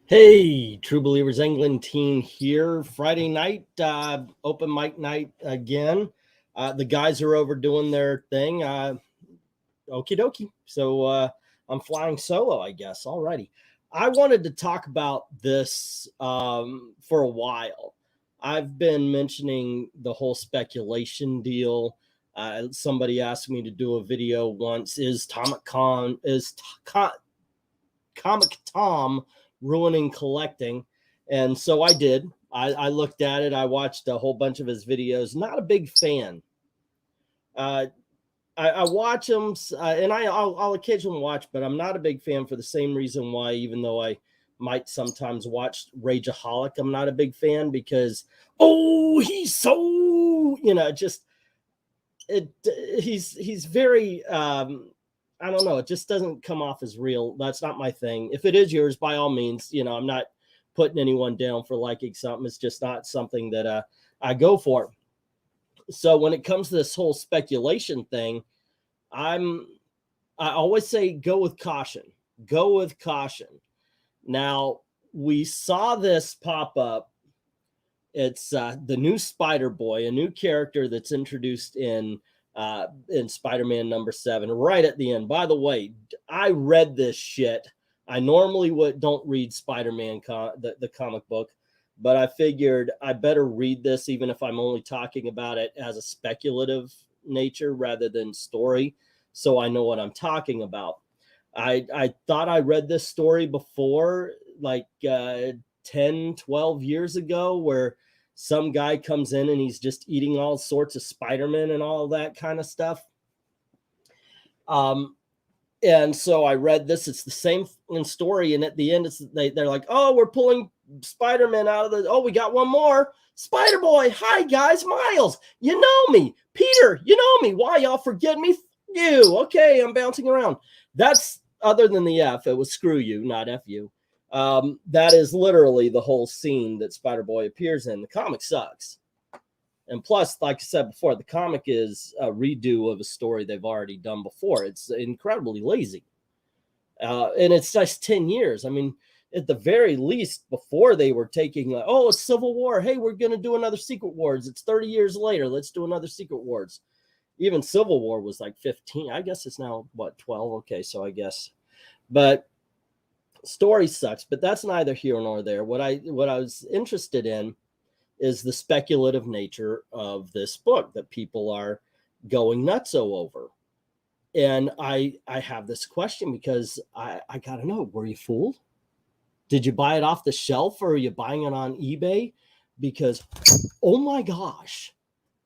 Hey, True Believers England team here. Friday night, open mic night again. The guys are over doing their thing. Okie dokie. So I'm flying solo, I guess. Alrighty. I wanted to talk about this for a while. I've been mentioning the whole speculation deal. Somebody asked me to do a video once. Is Comic Tom ruining collecting? And so I did. I looked at it. I watched a whole bunch of his videos. Not a big fan. I watch them, and I'll occasionally watch, but I'm not a big fan for the same reason why, even though I might sometimes watch Rageaholic, I'm not a big fan because, he's so, he's very, I don't know. It just doesn't come off as real. That's not my thing. If it is yours, by all means, I'm not putting anyone down for liking something. It's just not something that I go for. So when it comes to this whole speculation thing, I always say go with caution. Go with caution. Now, we saw this pop up. It's the new Spider-Boy, a new character that's introduced in Spider-Man #7, right at the end. By the way, I read this shit. I normally don't read Spider-Man the comic book, but I figured I better read this, even if I'm only talking about it as a speculative nature rather than story, so I know what I'm talking about. I thought I read this story before, like 10, 12 years ago, where some guy comes in and he's just eating all sorts of Spider-Man and all that kind of stuff. And so I read this. It's the same story. And at the end, they're like, oh, we're pulling Spider-Man out of the, we got one more. Spider-Boy. Hi, guys. Miles. You know me. Peter, you know me. Why y'all forget me? You. Okay, I'm bouncing around. That's, other than the F, it was screw you, not F you. That is literally the whole scene that Spider-Boy appears in. The comic sucks. And plus, like I said before, the comic is a redo of a story they've already done before. It's incredibly lazy. And it's just 10 years. I mean, at the very least, before they were taking, like, it's Civil War. Hey, we're going to do another Secret Wars. It's 30 years later. Let's do another Secret Wars. Even Civil War was like 15. I guess it's now, 12? Okay, so I guess. But story sucks, but that's neither here nor there. What I was interested in is the speculative nature of this book that people are going nutso over. And I have this question because I gotta know, were you fooled? Did you buy it off the shelf, or are you buying it on eBay? Because, oh my gosh,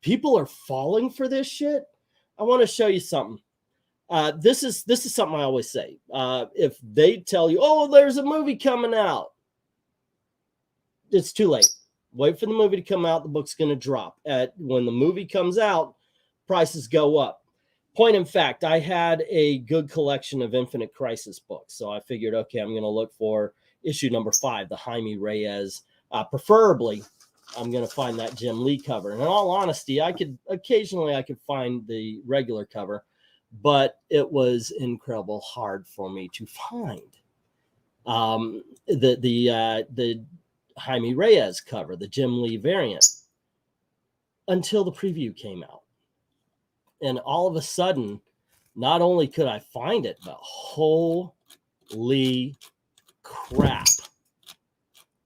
people are falling for this shit. I want to show you something. This is something I always say. If they tell you, there's a movie coming out, it's too late. Wait for the movie to come out. The book's going to drop. When the movie comes out, prices go up. Point in fact, I had a good collection of Infinite Crisis books, so I figured, okay, I'm going to look for issue #5, the Jaime Reyes. Preferably, I'm going to find that Jim Lee cover. And in all honesty, I could find the regular cover, but it was incredible hard for me to find the Jaime Reyes cover, the Jim Lee variant, until the preview came out. And all of a sudden, not only could I find it, but holy crap,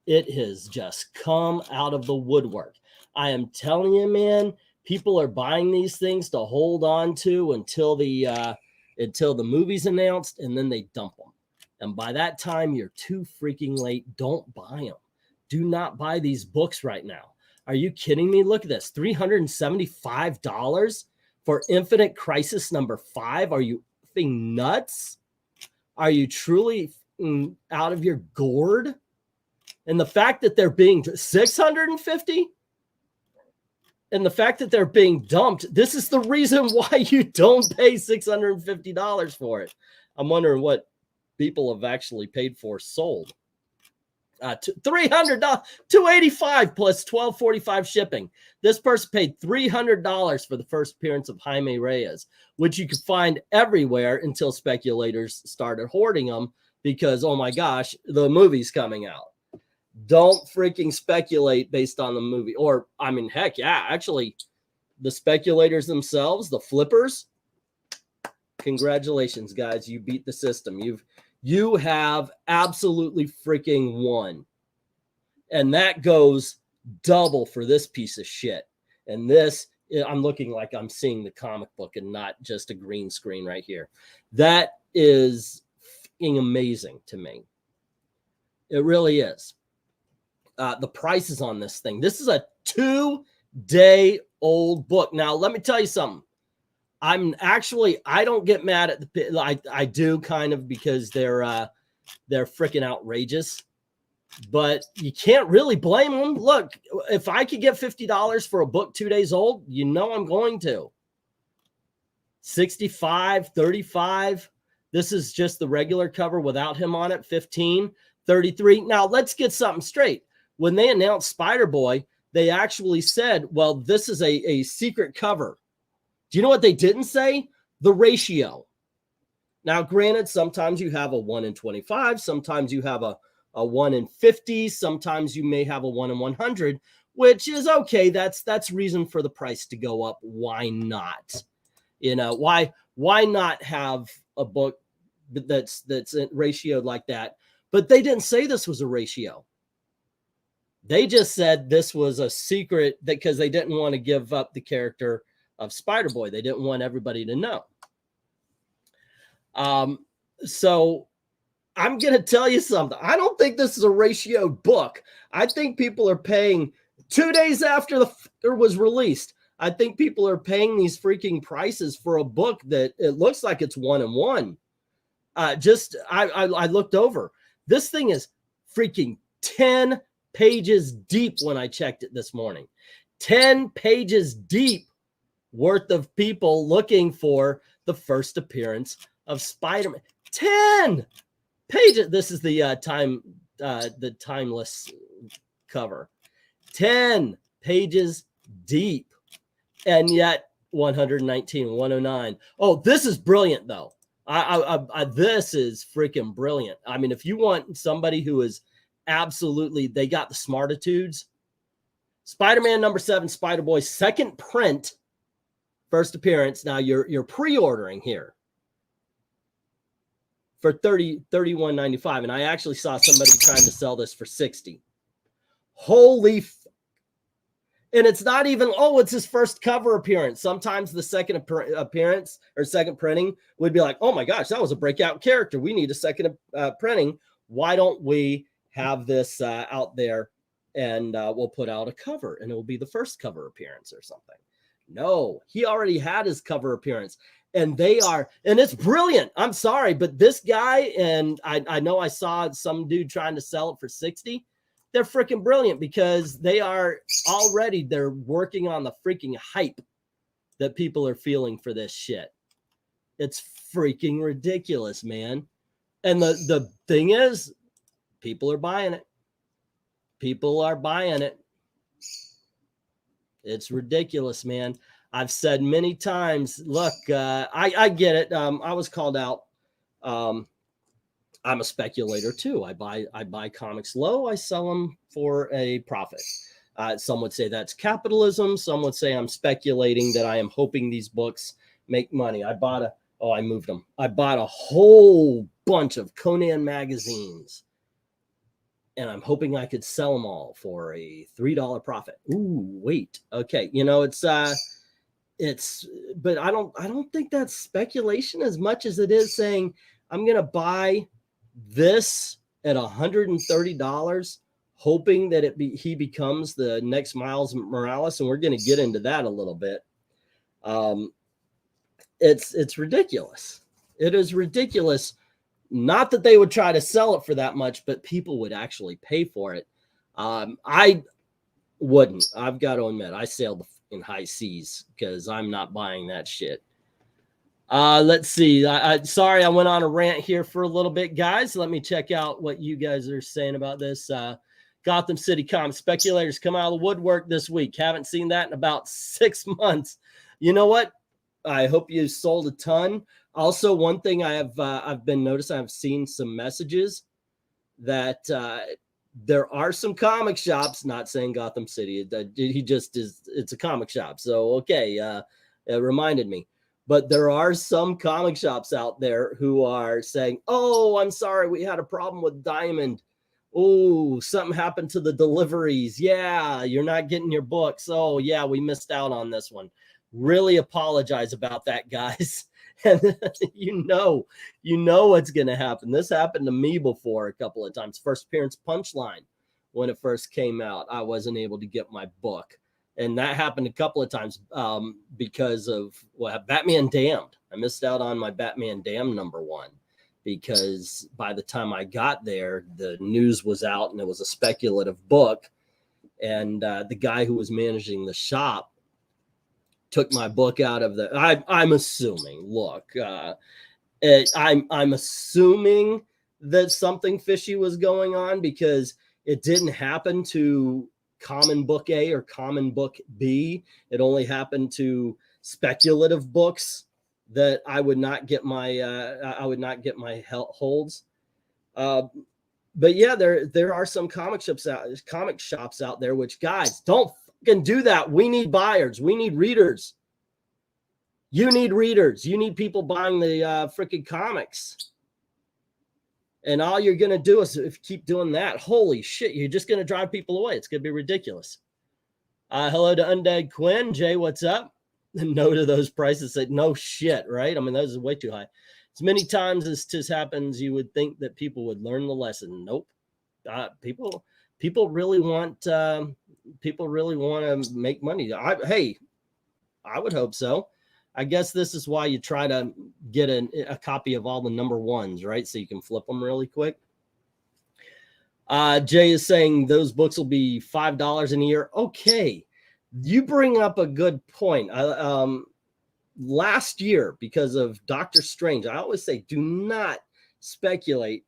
it has just come out of the woodwork. I am telling you, man, people are buying these things to hold on to until the movie's announced, and then they dump them. And by that time, you're too freaking late. Don't buy them. Do not buy these books right now. Are you kidding me? Look at this, $375 for Infinite Crisis #5. Are you effing nuts? Are you truly out of your gourd? And the fact that they're being $650, and the fact that they're being dumped, this is the reason why you don't pay $650 for it. I'm wondering what people have actually paid for sold. $300, $285 plus $12.45 shipping. This person paid $300 for the first appearance of Jaime Reyes, which you could find everywhere until speculators started hoarding them because, oh my gosh, the movie's coming out. Don't freaking speculate based on the movie. Or, I mean, heck yeah, actually, the speculators themselves, the flippers, congratulations, guys. You beat the system. You have absolutely freaking won. And that goes double for this piece of shit. And this, I'm looking like I'm seeing the comic book and not just a green screen right here. That is fucking amazing to me. It really is. The prices on this thing. This is a 2-day-old book. Now, let me tell you something. I don't get mad at the, I do kind of, because they're freaking outrageous, but you can't really blame them. Look, if I could get $50 for a book 2 days old, you know I'm going to. 65, 35. This is just the regular cover without him on it. 15, 33. Now let's get something straight. When they announced Spider-Boy, they actually said, well, this is a secret cover. Do you know what they didn't say? The ratio. Now, granted, sometimes you have a 1 in 25. Sometimes you have a 1 in 50. Sometimes you may have a 1 in 100, which is okay. That's reason for the price to go up. Why not? You know, why not have a book that's ratioed like that? But they didn't say this was a ratio. They just said this was a secret because they didn't want to give up the character of Spider-Boy. They didn't want everybody to know. So I'm going to tell you something. I don't think this is a ratioed book. I think people are paying 2 days after the fucker was released. I think people are paying these freaking prices for a book that it looks like it's 1 in 1. I looked over. This thing is freaking 10 pages deep when I checked it this morning. 10 pages deep worth of people looking for the first appearance of Spider-Man. 10 pages. This is the timeless cover. 10 pages deep. And yet 119, 109. Oh, this is brilliant though. This is freaking brilliant. I mean, if you want somebody who is absolutely, they got the smartitudes. Spider-Man #7, Spider-Boy, second print, first appearance. Now you're pre-ordering here for $31.95, and I actually saw somebody trying to sell this for $60. Holy and it's not even, oh, it's his first cover appearance. Sometimes the second appearance or second printing would be like, oh my gosh, that was a breakout character. We need a second printing. Why don't we have this out there and we'll put out a cover and it will be the first cover appearance or something? No, he already had his cover appearance, and and it's brilliant. I'm sorry, but this guy, and I know I saw some dude trying to sell it for $60. They're freaking brilliant because they're working on the freaking hype that people are feeling for this shit. It's freaking ridiculous, man. And the thing is, people are buying it. People are buying it. It's ridiculous, man. I've said many times, look, I get it. I was called out. I'm a speculator too. I buy comics low. I sell them for a profit. Some would say that's capitalism. Some would say I'm speculating that I am hoping these books make money. I bought a whole bunch of Conan magazines, and I'm hoping I could sell them all for a $3 profit. Ooh, wait. Okay. You know, but I don't think that's speculation as much as it is saying I'm going to buy this at $130, hoping that he becomes the next Miles Morales, and we're going to get into that a little bit. It's ridiculous. It is ridiculous. Not that they would try to sell it for that much, but people would actually pay for it. I wouldn't. I've got to admit, I sailed in high seas because I'm not buying that shit. Let's see. Sorry, I went on a rant here for a little bit, guys. Let me check out what you guys are saying about this. Gotham City Comics speculators come out of the woodwork this week. Haven't seen that in about 6 months. You know what? I hope you sold a ton. Also, one thing I've been noticing, I've seen some messages that there are some comic shops, not saying Gotham City, he just is, it's a comic shop. So, okay, it reminded me. But there are some comic shops out there who are saying, oh, I'm sorry, we had a problem with Diamond. Oh, something happened to the deliveries. Yeah, you're not getting your books. Oh, yeah, we missed out on this one. Really apologize about that, guys. And you know what's going to happen. This happened to me before a couple of times. First appearance Punchline, when it first came out, I wasn't able to get my book. And that happened a couple of times because of Batman Damned. I missed out on my Batman Damned #1 because by the time I got there, the news was out and it was a speculative book. And the guy who was managing the shop took my book out of the, I'm assuming, look, I'm assuming that something fishy was going on because it didn't happen to Common Book A or Common Book B. It only happened to speculative books that I would not get my holds. But yeah, there are some comic shops out there, which, guys, don't fucking do that. We need buyers. We need readers. You need readers. You need people buying the freaking comics. And all you're going to do is if you keep doing that, holy shit, you're just going to drive people away. It's going to be ridiculous. Hello to Undead Quinn. Jay, what's up? No to those prices. Say no shit, right? I mean, those are way too high. As many times as this happens, you would think that people would learn the lesson. Nope. People really want to make money. Hey, I would hope so. I guess this is why you try to get a copy of all the #1s, right? So you can flip them really quick. Jay is saying those books will be $5 in a year. Okay. You bring up a good point. Last year, because of Doctor Strange, I always say, do not speculate.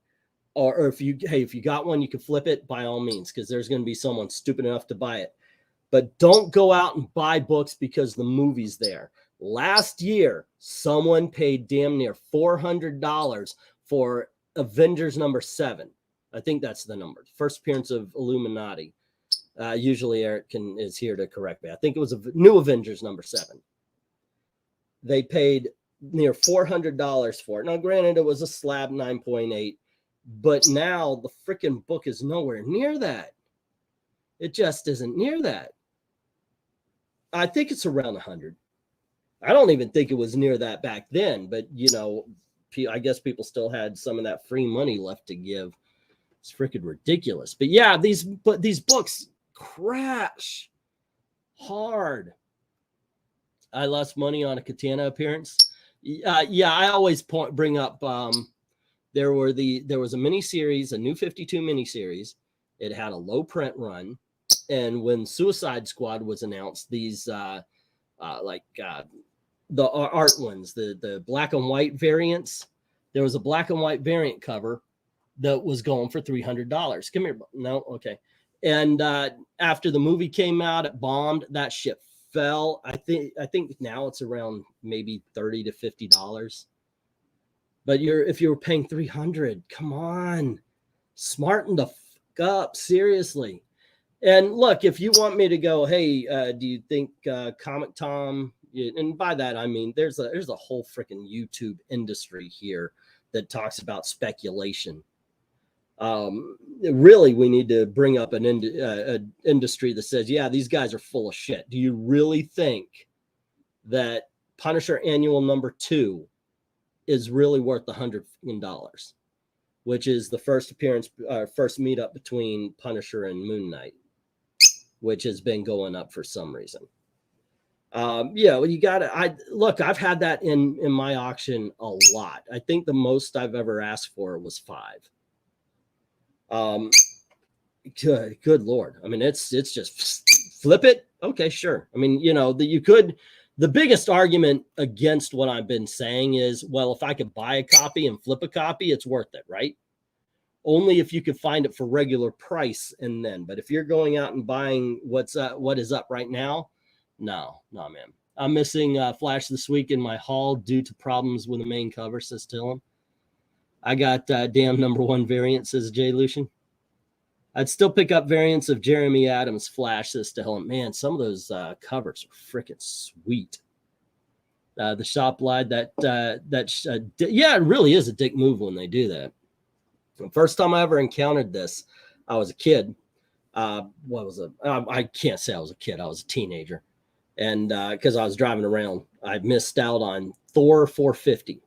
Or if you got one, you can flip it by all means, because there's going to be someone stupid enough to buy it. But don't go out and buy books because the movie's there. Last year, someone paid damn near $400 for Avengers #7. I think that's the number. First appearance of Illuminati. Usually Eric is here to correct me. I think it was a New Avengers #7. They paid near $400 for it. Now, granted, it was a slab 9.8, but now the freaking book is nowhere near that. It just isn't near that. I think it's around 100. I don't even think it was near that back then, but I guess people still had some of that free money left to give. It's freaking ridiculous. But yeah, these books crash hard. I lost money on a Katana appearance. Yeah, I always bring up there was a miniseries, a New 52 miniseries. It had a low print run, and when Suicide Squad was announced, these the art ones, the black and white variants, there was a black and white variant cover that was going for $300. Come here. No, okay. And after the movie came out, it bombed. That shit fell. I think now it's around maybe $30 to $50. But if you were paying $300, come on, smarten the fuck up, seriously. And look, if you want me to go, hey, do you think Comic Tom? And by that I mean there's a whole freaking YouTube industry here that talks about speculation. Really, we need to bring up an industry that says, yeah, these guys are full of shit. Do you really think that Punisher Annual #2 is really worth $100, which is the first appearance, first meetup between Punisher and Moon Knight, which has been going up for some reason? Yeah, well, you got to. Look, I've had that in my auction a lot. I think the most I've ever asked for was $5. Good Lord. I mean, it's just flip it. Okay, sure. I mean, you could. The biggest argument against what I've been saying is, well, if I could buy a copy and flip a copy, it's worth it, right? Only if you could find it for regular price, but if you're going out and buying what is up right now, no, man. I'm missing Flash this week in my haul due to problems with the main cover, says Tillum. I got damn #1 variant, says Jay Lucian. I'd still pick up variants of Jeremy Adams Flash, says Tillum. Man, some of those covers are freaking sweet. The shop lied that yeah, it really is a dick move when they do that. The first time I ever encountered this, I was a kid. What was it? I can't say I was a kid. I was a teenager. And because I was driving around, I missed out on Thor 450.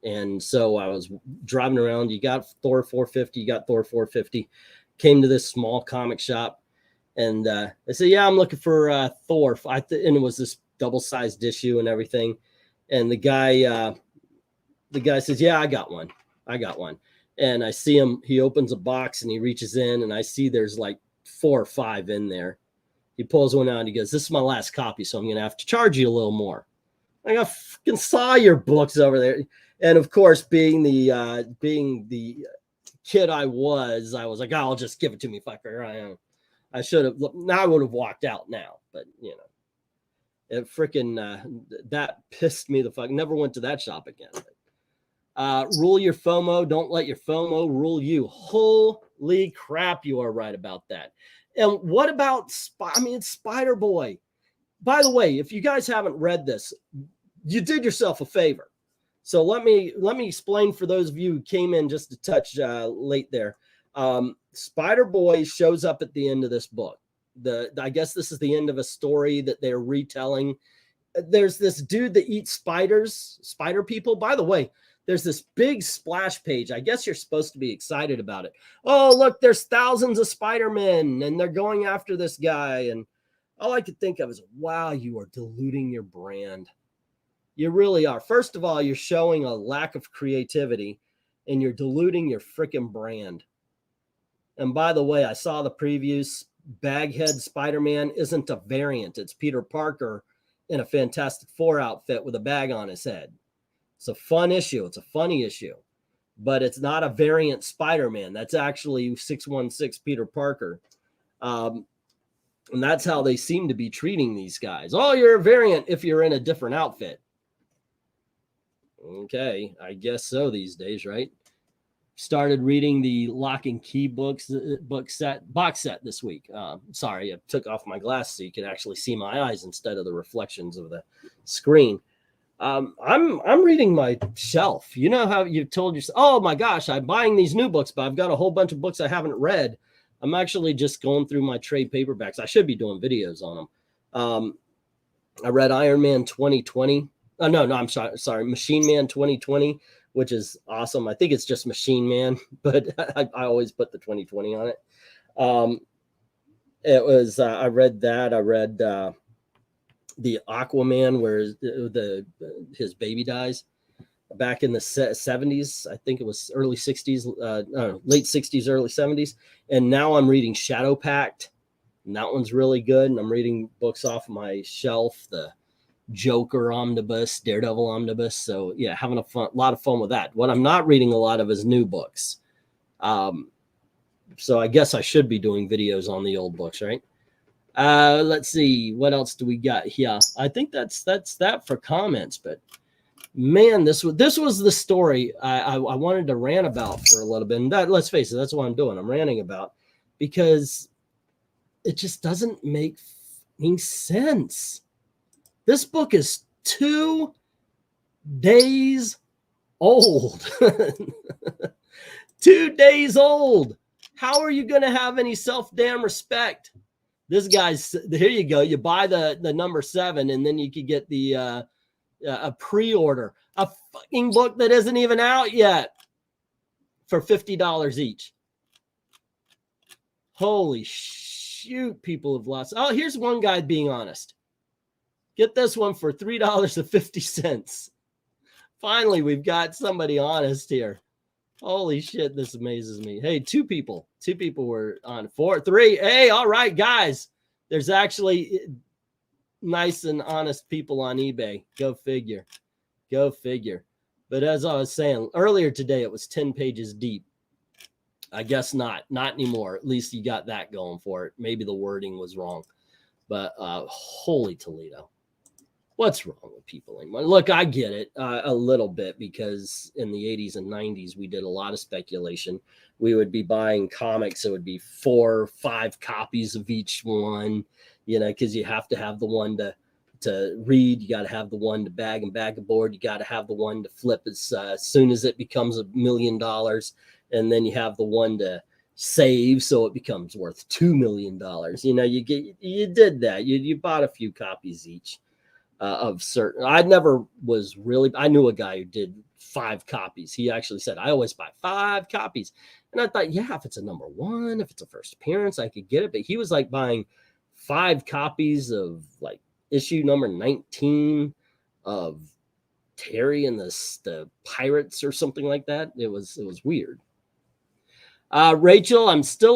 And so I was driving around. You got Thor 450. You got Thor 450. Came to this small comic shop. And I said, yeah, I'm looking for Thor. And it was this double-sized issue and everything. And the guy says, yeah, I got one. And I see him, he opens a box and he reaches in and I see there's like 4 or 5 in there. He pulls one out and he goes, this is my last copy, so I'm going to have to charge you a little more. I fucking saw your books over there. And of course, being the kid I was like, oh, I'll just give it to me, fucker. I should have, now I would have walked out now, but you know. It freaking that pissed me the fuck. Never went to that shop again. Rule your FOMO. Don't let your FOMO rule you. Holy crap, you are right about that. And what about Spider Boy? By the way, if you guys haven't read this, you did yourself a favor. So let me explain for those of you who came in just a touch late there. Spider Boy shows up at the end of this book. I guess this is the end of a story that they're retelling. There's this dude that eats spider people. By the way, there's this big splash page. I guess you're supposed to be excited about it. Oh, look, there's thousands of Spider-Men and they're going after this guy. And all I could think of is, wow, you are diluting your brand. You really are. First of all, you're showing a lack of creativity and you're diluting your freaking brand. And by the way, I saw the previews. Baghead Spider-Man isn't a variant. It's Peter Parker in a Fantastic Four outfit with a bag on his head. It's a fun issue. It's a funny issue, but it's not a variant Spider-Man. That's actually 616 Peter Parker. And that's how they seem to be treating these guys. Oh, you're a variant if you're in a different outfit. Okay, I guess so these days, right? Started reading the Lock and Key box set this week. Sorry, I took off my glasses so you could actually see my eyes instead of the reflections of the screen. I'm reading my shelf. You know how you've told yourself, oh my gosh, I'm buying these new books, but I've got a whole bunch of books I haven't read. I'm actually just going through my trade paperbacks. I should be doing videos on them. I read Iron Man 2020. No, I'm sorry, Machine Man 2020. Which is awesome. I think it's just Machine Man, but I always put the 2020 on it. It was, I read that. I read the Aquaman where his baby dies back in the 70s. I think it was early 60s, late 60s, early 70s. And now I'm reading Shadow Pact. And that one's really good. And I'm reading books off my shelf, the Joker omnibus, Daredevil omnibus. So yeah, having a lot of fun with that. What I'm not reading a lot of is new books. So I guess I should be doing videos on the old books, right? Let's see, what else do we got here? I think that's that for comments. But man, this was the story I wanted to rant about for a little bit. And that, let's face it, that's what I'm doing. I'm ranting about because it just doesn't make any sense. This book is 2 days old. 2 days old. How are you going to have any self-damn respect? This guy's, here you go. You buy the number 7 and then you could get the a pre-order. A fucking book that isn't even out yet for $50 each. Holy shoot, people have lost. Oh, here's one guy being honest. Get this one for $3.50. Finally, we've got somebody honest here. Holy shit, this amazes me. Hey, 2 people were on 4, 3. Hey, all right, guys. There's actually nice and honest people on eBay. Go figure. Go figure. But as I was saying earlier today, it was 10 pages deep. I guess not anymore. At least you got that going for it. Maybe the wording was wrong, but holy Toledo. What's wrong with people anymore? Look, I get it a little bit, because in the 80s and 90s, we did a lot of speculation. We would be buying comics. It would be 4 or 5 copies of each one, you know, because you have to have the one to read. You got to have the one to bag and bag a board. You got to have the one to flip as soon as it becomes $1 million. And then you have the one to save so it becomes worth $2 million. You know, you did that. You bought a few copies each. Of certain, I never was really, I knew a guy who did 5 copies. He actually said, I always buy 5 copies. And I thought, yeah, if it's a number 1, if it's a first appearance, I could get it. But he was like buying 5 copies of like issue number 19 of Terry and the Pirates or something like that. It was weird. Rachel, I'm still